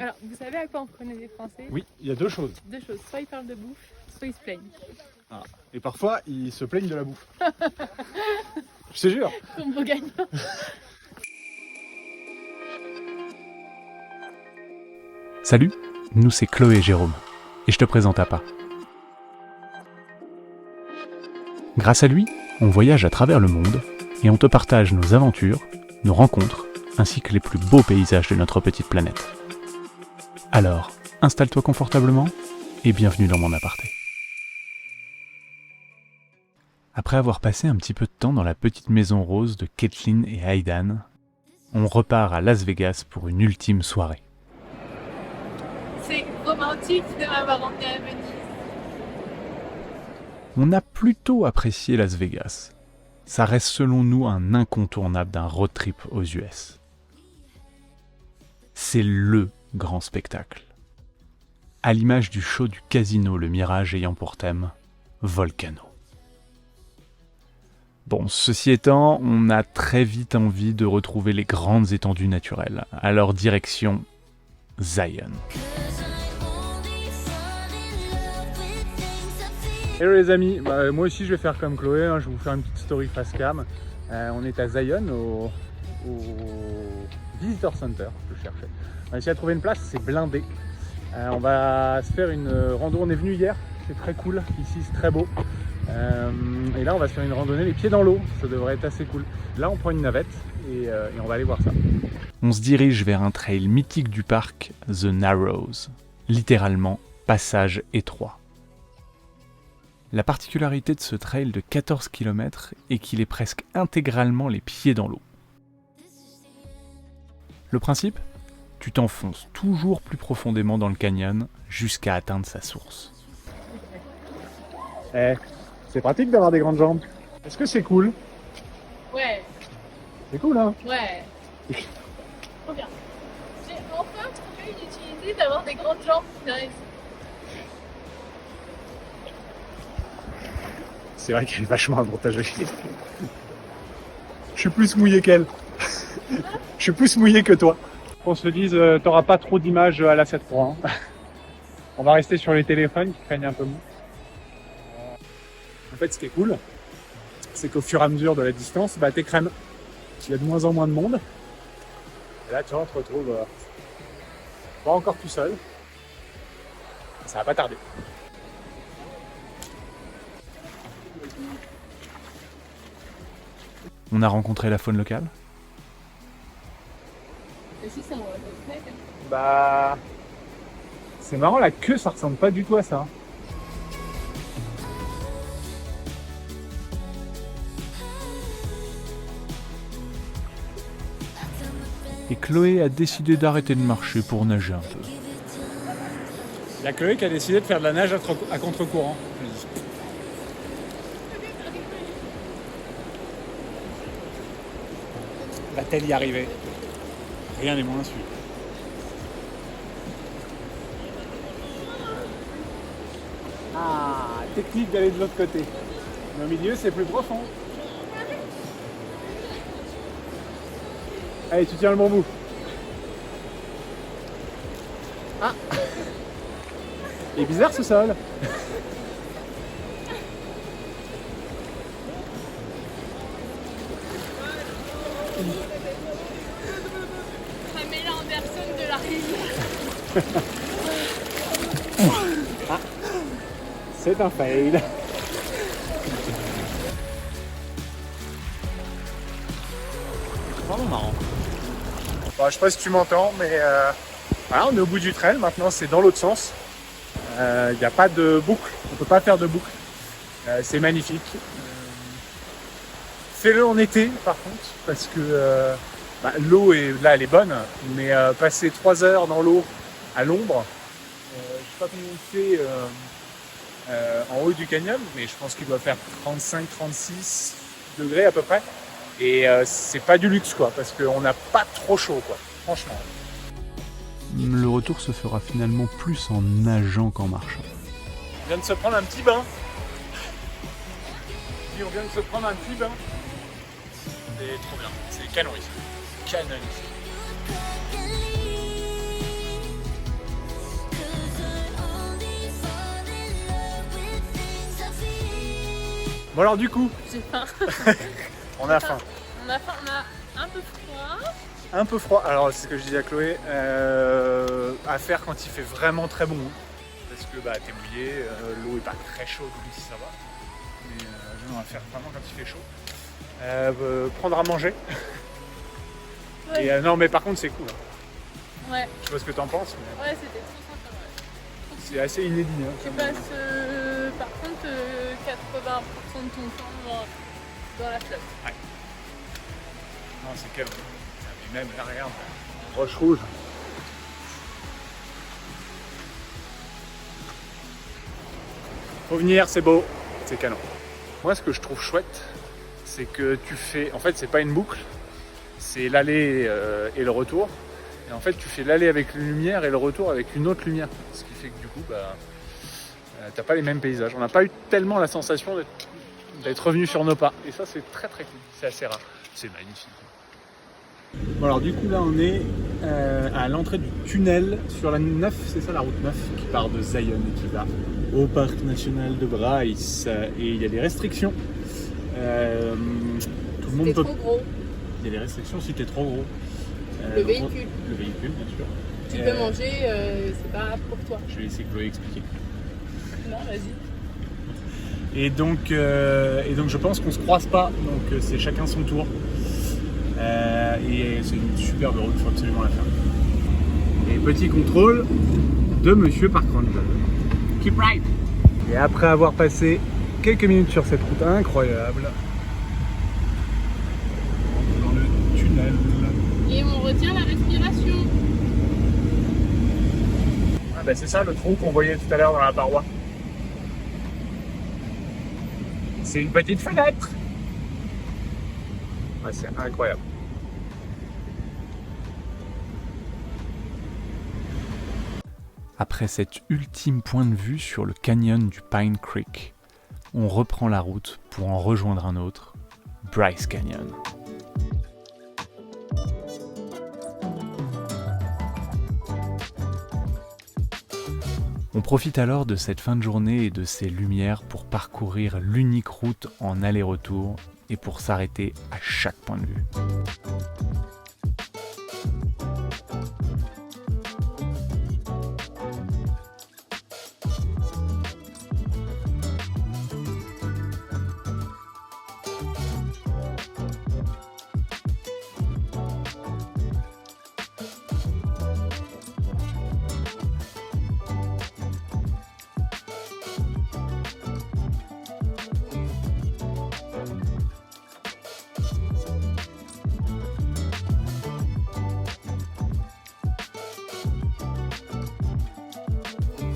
Alors, vous savez à quoi on reconnaît les Français? Oui, il y a deux choses. Deux choses, soit ils parlent de bouffe, soit ils se plaignent. Ah. Et parfois, ils se plaignent de la bouffe. Je te jure. Combo gagnant. Salut, nous c'est Chloé et Jérôme, et je te présente Appa. Grâce à lui, on voyage à travers le monde, et on te partage nos aventures, nos rencontres, ainsi que les plus beaux paysages de notre petite planète. Alors, installe-toi confortablement, et bienvenue dans mon aparté. Après avoir passé un petit peu de temps dans la petite maison rose de Kathleen et Aidan, on repart à Las Vegas pour une ultime soirée. C'est romantique de m'avoir emmené à Venise. On a plutôt apprécié Las Vegas. Ça reste selon nous un incontournable d'un road trip aux US. C'est LE grand spectacle. À l'image du show du casino Le Mirage ayant pour thème Volcano. Bon, ceci étant, on a très vite envie de retrouver les grandes étendues naturelles. Alors direction Zion. Hello les amis, moi aussi je vais faire comme Chloé, hein, je vais vous faire une petite story face cam. On est à Zion, au Visitor Center, je cherchais. On a essayé de trouver une place, c'est blindé. On va se faire une rando, on est venu hier, c'est très cool, ici c'est très beau. Et là on va se faire une randonnée les pieds dans l'eau, ça devrait être assez cool. Là on prend une navette et on va aller voir ça. On se dirige vers un trail mythique du parc, The Narrows, littéralement passage étroit. La particularité de ce trail de 14 km est qu'il est presque intégralement les pieds dans l'eau. Le principe ? Tu t'enfonces toujours plus profondément dans le canyon jusqu'à atteindre sa source. C'est pratique d'avoir des grandes jambes. Est-ce que c'est cool? Ouais, C'est cool hein? ouais. Trop bien. J'ai enfin trouvé une utilité d'avoir des grandes jambes. Nice. C'est vrai qu'elle est vachement avantagée. Je suis plus mouillé qu'elle. Je suis plus mouillé que toi. Qu'on se le dise, t'auras pas trop d'images à la 7.3. Hein. On va rester sur les téléphones qui craignent un peu moins. En fait, ce qui est cool, c'est qu'au fur et à mesure de la distance, t'écrèmes. Il y a de moins en moins de monde. Et là, tu vois, on te retrouve pas encore tout seul. Ça va pas tarder. On a rencontré la faune locale ? Et si ça va être C'est marrant, la queue, ça ressemble pas du tout à ça. Et Chloé a décidé d'arrêter de marcher pour nager un peu. Il y a Chloé qui a décidé de faire de la nage à contre-courant. Va-t-elle y arriver? Rien n'est moins sûr. Ah, technique d'aller de l'autre côté. Mais au milieu, c'est plus profond. Allez, tu tiens le bon bout. Ah. Il est bizarre ce sol. Pamela Anderson de la rivière. Ah. C'est un fail. Vraiment marrant. Bon, je sais pas si tu m'entends, mais voilà, on est au bout du trail. Maintenant, c'est dans l'autre sens. Il n'y a pas de boucle. On peut pas faire de boucle. C'est magnifique. Fais-le en été, par contre, parce que l'eau est là, elle est bonne, mais passer 3 heures dans l'eau à l'ombre, je sais pas combien il fait en haut du canyon, mais je pense qu'il doit faire 35-36 degrés à peu près. Et c'est pas du luxe quoi, parce qu'on n'a pas trop chaud quoi, franchement. Le retour se fera finalement plus en nageant qu'en marchant. On vient de se prendre un petit bain. On vient de se prendre un petit bain. C'est trop bien, c'est canon ici. Canon ici. Bon alors du coup, J'ai faim. on a faim. On a faim, on a un peu froid. Un peu froid, alors c'est ce que je disais à Chloé, à faire quand il fait vraiment très bon. Parce que bah, t'es mouillé, l'eau est pas très chaude, donc si ça va. Mais on va faire vraiment quand il fait chaud. Prendre à manger. Ouais. Et non mais par contre c'est cool. Hein. Ouais, Je sais pas ce que t'en penses, mais ouais, c'était trop sympa. Ouais. c'est assez inédit. Hein, Tu comme- passes par contre 80% de ton temps dans la flotte. Non c'est calme. Mais même là regarde, roche rouge. Faut venir, c'est beau, c'est canon. Moi ce que je trouve chouette, c'est que tu fais, en fait c'est pas une boucle, c'est l'aller et le retour. Et en fait tu fais l'aller avec une lumière et le retour avec une autre lumière. Ce qui fait que du coup bah, t'as pas les mêmes paysages. On n'a pas eu tellement la sensation d'être revenu sur nos pas. Et ça c'est très très cool, c'est assez rare, c'est magnifique. Bon alors du coup là on est à l'entrée du tunnel sur la 9, c'est ça la route 9 qui part de Zion et qui va au parc national de Bryce. Et il y a des restrictions. Tout le monde C'était peut... trop gros. Il y a des restrictions si t'es trop gros. Le donc, véhicule. Le véhicule bien sûr. Tu peux manger, c'est pas pour toi. Je vais laisser Chloé expliquer. Non, vas-y. Et donc je pense qu'on se croise pas, donc c'est chacun son tour. Et c'est une superbe route, il faut absolument la faire. Et petit contrôle de Monsieur Park Ranger. Keep right. Et après avoir passé quelques minutes sur cette route incroyable, dans le tunnel. Et on retient la respiration. Ah bah c'est ça le trou qu'on voyait tout à l'heure dans la paroi. C'est une petite fenêtre. Ouais, c'est incroyable. Après cet ultime point de vue sur le canyon du Pine Creek, on reprend la route pour en rejoindre un autre, Bryce Canyon. On profite alors de cette fin de journée et de ces lumières pour parcourir l'unique route en aller-retour et pour s'arrêter à chaque point de vue.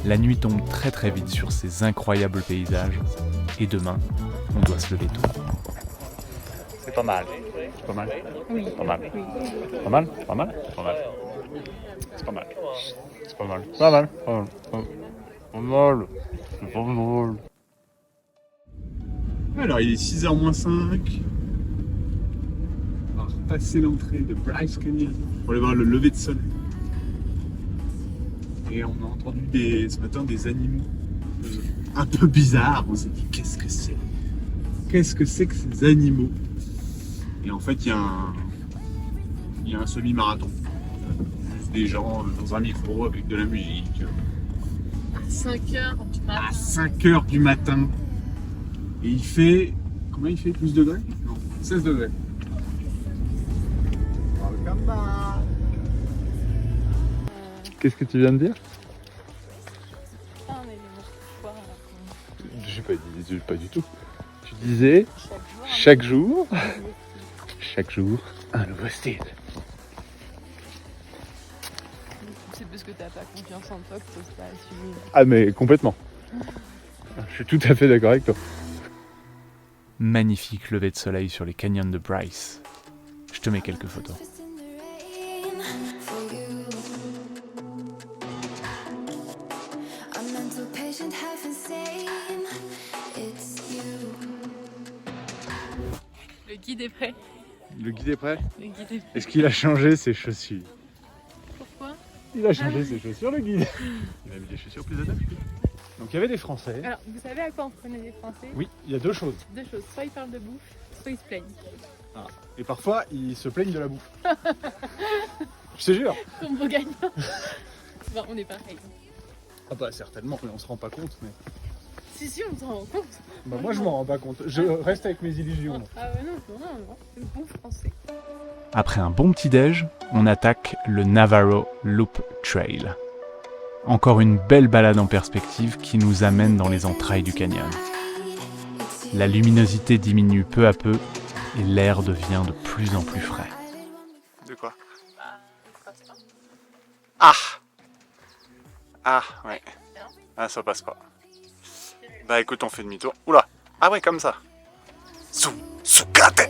La nuit tombe très très vite sur ces incroyables paysages et demain, on doit se lever tôt. C'est pas mal. C'est pas mal. Oui. Pas mal. Oui. Pas mal. Pas mal. Pas mal. C'est pas mal. C'est pas mal. Pas mal. Pas mal. Pas mal. C'est pas mal. Alors il est 6h moins 5. On va repasser l'entrée de Bryce Canyon pour aller voir le lever de soleil. Et on a entendu ce matin des animaux un peu bizarres. On s'est dit qu'est-ce que c'est? Qu'est-ce que c'est que ces animaux? Et en fait il y a un semi-marathon. Juste des gens dans un micro avec de la musique. À 5h du matin. À 5h du matin. Et il fait... Combien il fait? 12 degrés? Non, 16 degrés. Welcome back. Qu'est-ce que tu viens de dire? C'est pas un élément fort à raconter. J'ai pas du tout. Tu disais chaque jour, un nouveau style. C'est parce que t'as pas confiance en toi que t'oses pas assumer. Ah mais complètement. Je suis tout à fait d'accord avec toi. Magnifique lever de soleil sur les canyons de Bryce. Je te mets quelques photos. Le guide est prêt. Le guide est prêt? Le guide est prêt. Est-ce qu'il a changé ses chaussures? Pourquoi? Il a changé ses chaussures le guide. Il a mis des chaussures plus adaptées. Donc il y avait des Français. Alors, vous savez à quoi on reconnaît les Français? Oui, il y a deux choses. Deux choses. Soit ils parlent de bouffe, soit ils se plaignent. Et parfois, ils se plaignent de la bouffe. Je te jure. Combo gagnant. Bon, on est pareil. Ah bah certainement, mais on se rend pas compte. Mais... Si, on s'en rend compte. Bah, moi, je m'en rends pas compte. Je reste avec mes illusions. Ah ouais, non. Le bon français. Après un bon petit-déj, on attaque le Navarro Loop Trail. Encore une belle balade en perspective qui nous amène dans les entrailles du canyon. La luminosité diminue peu à peu et l'air devient de plus en plus frais. De quoi? Ça passe pas. Ah! Ah, ouais. Ah, ça passe pas. Bah écoute, on fait demi-tour. Oula! Ah ouais, comme ça. Soukate!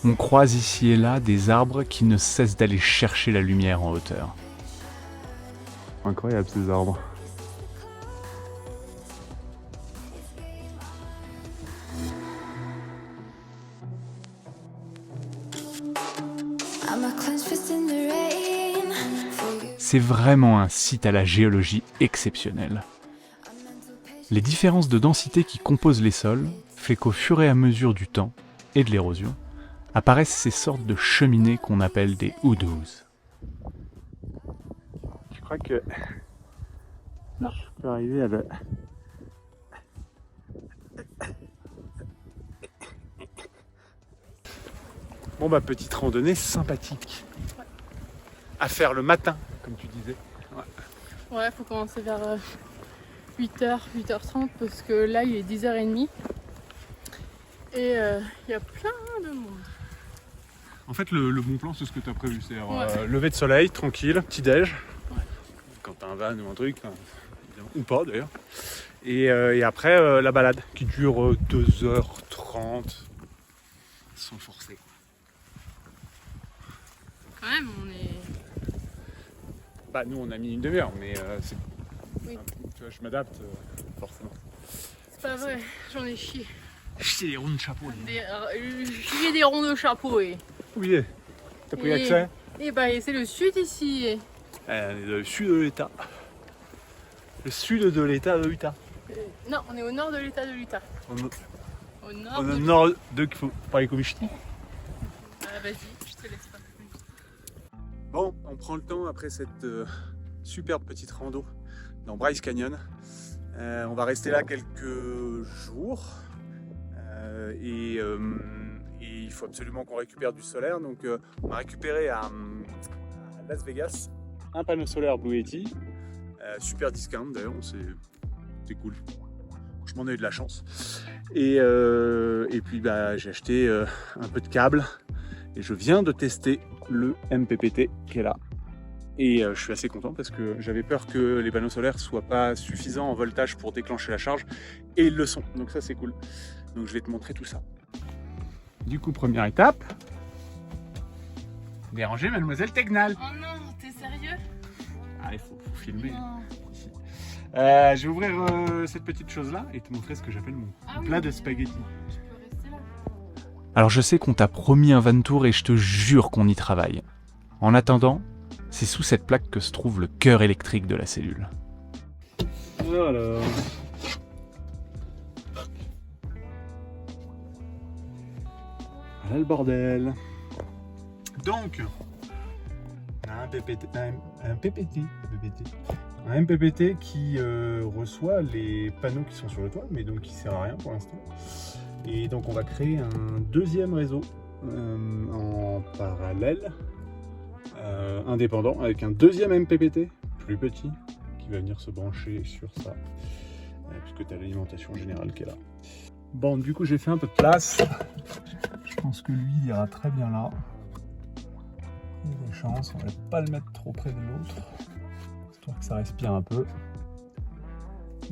On croise ici et là des arbres qui ne cessent d'aller chercher la lumière en hauteur. Incroyable ces arbres. C'est vraiment un site à la géologie exceptionnelle. Les différences de densité qui composent les sols fait qu'au fur et à mesure du temps et de l'érosion, apparaissent ces sortes de cheminées qu'on appelle des hoodoos. Je crois que... Non, je peux arriver à le... Bon bah petite randonnée sympathique. À faire le matin, comme tu disais. Ouais, faut commencer vers 8h, 8h30 parce que là il est 10h30 et il y a plein de monde. En fait le bon plan c'est ce que tu as prévu, c'est-à-dire Ouais. lever de soleil, tranquille, petit déj. Ouais. Quand t'as un van ou un truc, ou pas d'ailleurs. Et après la balade qui dure 2h30 sans forcer. Quand même, on est... Bah nous on a mis une demi-heure mais c'est... Oui. Tu vois, je m'adapte forcément. C'est pas vrai, j'en ai chié. Chier les ronds de chapeau. Chier des ronds de chapeau et... Oui, t'as pris accès? Et bah c'est le sud ici. On est dans le sud de l'État. Le sud de l'État de l'Utah. Non, on est au nord de l'état de l'Utah. Au nord On est de au nord de... qu'il faut parler comme je dis. Ah, vas-y, je te laisse pas. Bon, on prend le temps après cette superbe petite rando dans Bryce Canyon. On va rester là quelques jours et il faut absolument qu'on récupère du solaire. Donc on a récupéré à Las Vegas un panneau solaire Blue Yeti, super discount d'ailleurs, c'est cool. Franchement, on a eu de la chance. Et puis bah, j'ai acheté un peu de câble et je viens de tester le MPPT qui est là. Et je suis assez content parce que j'avais peur que les panneaux solaires soient pas suffisants en voltage pour déclencher la charge. Et ils le sont, donc ça c'est cool. Donc je vais te montrer tout ça. Du coup, première étape. Déranger Mademoiselle Tegnal. Oh non, t'es sérieux? Ah, il faut filmer. Non. Ici. Je vais ouvrir cette petite chose là et te montrer ce que j'appelle mon plat de spaghettis. Je peux rester là. Alors je sais qu'on t'a promis un van tour et je te jure qu'on y travaille. En attendant, c'est sous cette plaque que se trouve le cœur électrique de la cellule. Voilà. Voilà le bordel. Donc, on a un MPPT qui reçoit les panneaux qui sont sur le toit, mais donc qui sert à rien pour l'instant. Et donc on va créer un deuxième réseau en parallèle, indépendant, avec un deuxième MPPT plus petit qui va venir se brancher sur ça, puisque tu as l'alimentation générale qui est là. Bon, du coup j'ai fait un peu de place. Je pense que lui il ira très bien là. Il y a des chances, on va pas le mettre trop près de l'autre, histoire que ça respire un peu.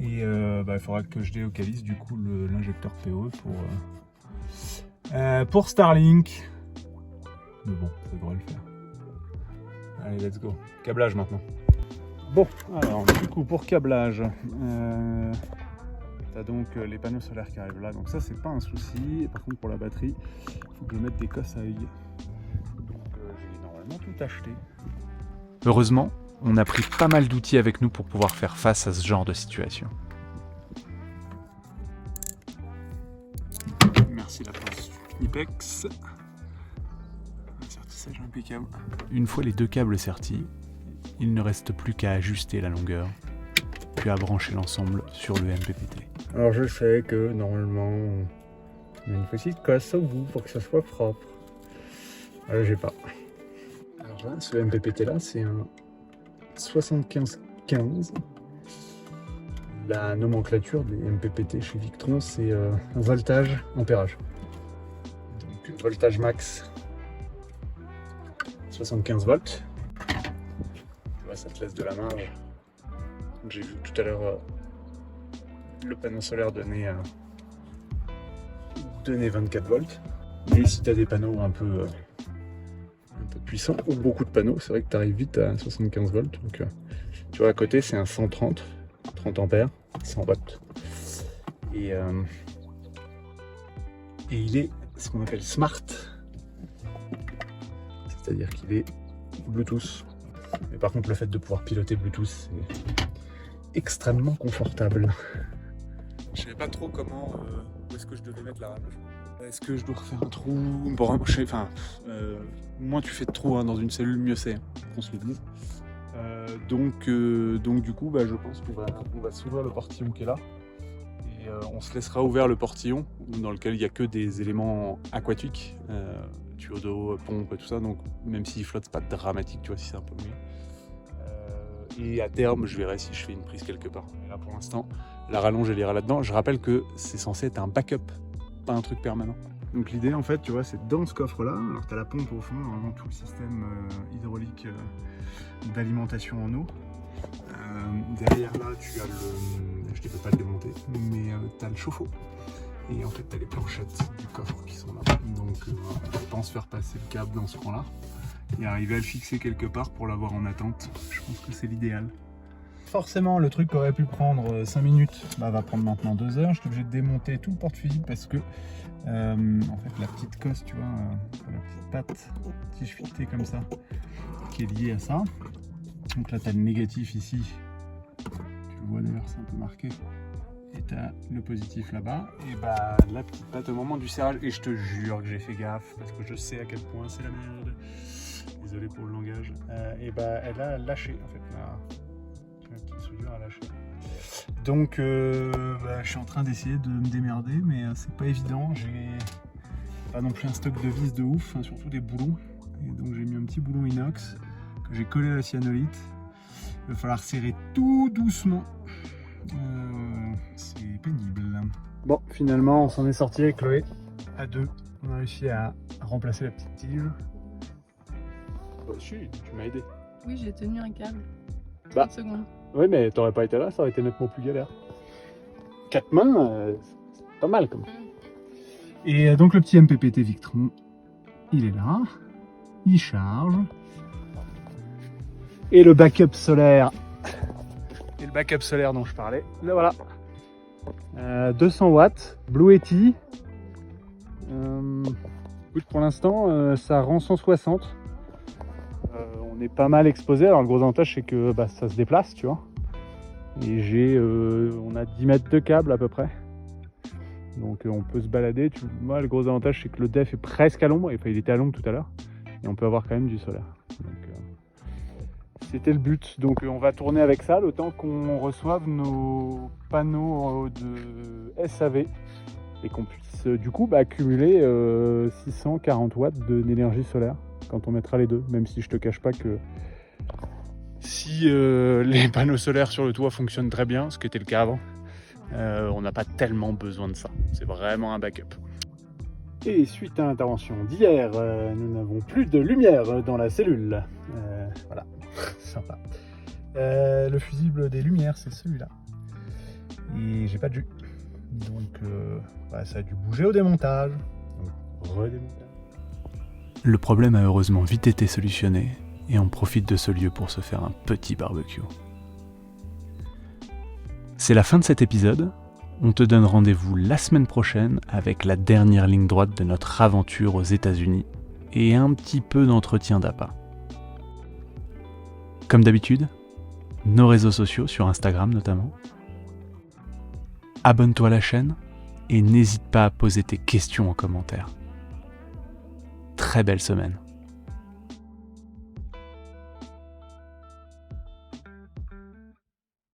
Et il faudra que je délocalise du coup l'injecteur PO pour Starlink. Mais bon, ça devrait le faire. Allez, let's go. Câblage maintenant. Bon, alors du coup pour câblage, t'as donc les panneaux solaires qui arrivent là, donc ça c'est pas un souci. Par contre pour la batterie, il faut que je mette des cosses à œil. Donc j'ai normalement tout acheté. Heureusement, on a pris pas mal d'outils avec nous pour pouvoir faire face à ce genre de situation. Merci la force Knipex. Un sertissage impeccable. Une fois les 2 câbles sertis, il ne reste plus qu'à ajuster la longueur, puis à brancher l'ensemble sur le MPPT. Alors je sais que normalement on met une petite cosse au bout pour que ça soit propre. J'ai pas. Alors là, ce MPPT là, c'est un 7515. La nomenclature des MPPT chez Victron, c'est voltage, ampérage. Donc voltage max 75 volts. Tu vois, ça te laisse de la marge. J'ai vu tout à l'heure le panneau solaire donnait 24 volts. Et si tu as des panneaux un peu puissants, ou beaucoup de panneaux, c'est vrai que tu arrives vite à 75 volts. Donc tu vois, à côté, c'est un 30 ampères, 100 watts. Et il est ce qu'on appelle smart. C'est-à-dire qu'il est Bluetooth. Mais par contre, le fait de pouvoir piloter Bluetooth, c'est extrêmement confortable. Je savais pas trop comment, où est-ce que je devais mettre la rallonge. Est-ce que je dois refaire un trou? Bon, moins tu fais de trous dans une cellule, mieux c'est, qu'on se le dise. Donc du coup, je pense qu'on va s'ouvrir le portillon qui est là. Et on se laissera ouvert le portillon, dans lequel il n'y a que des éléments aquatiques, tuyaux d'eau, pompe, tout ça. Donc même s'il flotte, c'est pas dramatique, tu vois, si c'est un peu mouillé. Et à terme, je verrai si je fais une prise quelque part. Mais là, pour l'instant, la rallonge, elle ira là-dedans. Je rappelle que c'est censé être un backup, pas un truc permanent. Donc l'idée, en fait, tu vois, c'est dans ce coffre-là. Alors, tu as la pompe au fond, vraiment tout le système hydraulique d'alimentation en eau. Derrière là, tu as le... Je ne peux pas le démonter, mais tu as le chauffe-eau. Et en fait, tu as les planchettes du coffre qui sont là. Donc, je pense faire passer le câble dans ce coin-là et arriver à le fixer quelque part pour l'avoir en attente. Je pense que c'est l'idéal. Forcément, le truc qui aurait pu prendre 5 minutes va prendre maintenant 2 heures. Je suis obligé de démonter tout le porte-fusible parce que en fait, la petite cosse, tu vois, la petite patte tige filetée comme ça, qui est liée à ça. Donc là, tu as le négatif ici. Tu le vois d'ailleurs, c'est un peu marqué. Et tu as le positif là-bas. Et la petite patte au moment du serrage. Et je te jure que j'ai fait gaffe parce que je sais à quel point c'est la merde. Désolé pour le langage. Elle a lâché en fait. Là, la petite soudure a lâché. Donc je suis en train d'essayer de me démerder, mais c'est pas évident. J'ai pas non plus un stock de vis de ouf, surtout des boulons. Et donc j'ai mis un petit boulon inox que j'ai collé à la cyanolite. Il va falloir serrer tout doucement. C'est pénible. Bon, finalement, on s'en est sorti avec Chloé. À 2, on a réussi à remplacer la petite tige. Tu m'as aidé. Oui, j'ai tenu un câble. 30 secondes. Oui, mais t'aurais pas été là, ça aurait été nettement plus galère. 4 mains, c'est pas mal comme. Et donc le petit MPPT Victron, il est là, il charge. Et le backup solaire. Et le backup solaire dont je parlais, là voilà. 200 watts, Blue Yeti. Pour l'instant, ça rend 160. On est pas mal exposé. Alors le gros avantage c'est que ça se déplace, tu vois. Et on a 10 mètres de câble à peu près. Donc on peut se balader. Moi le gros avantage c'est que le def est presque à l'ombre. Enfin, il était à l'ombre tout à l'heure. Et on peut avoir quand même du solaire. Donc, c'était le but. Donc on va tourner avec ça le temps qu'on reçoive nos panneaux de SAV. Et qu'on puisse du coup accumuler 640 watts d'énergie solaire quand on mettra les deux, même si je te cache pas que si les panneaux solaires sur le toit fonctionnent très bien, ce qui était le cas avant, on n'a pas tellement besoin de ça. C'est vraiment un backup. Et suite à l'intervention d'hier, nous n'avons plus de lumière dans la cellule. Voilà, sympa. Le fusible des lumières, c'est celui-là. Et j'ai pas de jus. Donc ça a dû bouger au démontage. Donc redémontage. Le problème a heureusement vite été solutionné et on profite de ce lieu pour se faire un petit barbecue. C'est la fin de cet épisode. On te donne rendez-vous la semaine prochaine avec la dernière ligne droite de notre aventure aux États-Unis et un petit peu d'entretien d'appât. Comme d'habitude, nos réseaux sociaux sur Instagram notamment. Abonne-toi à la chaîne et n'hésite pas à poser tes questions en commentaire. Très belle semaine.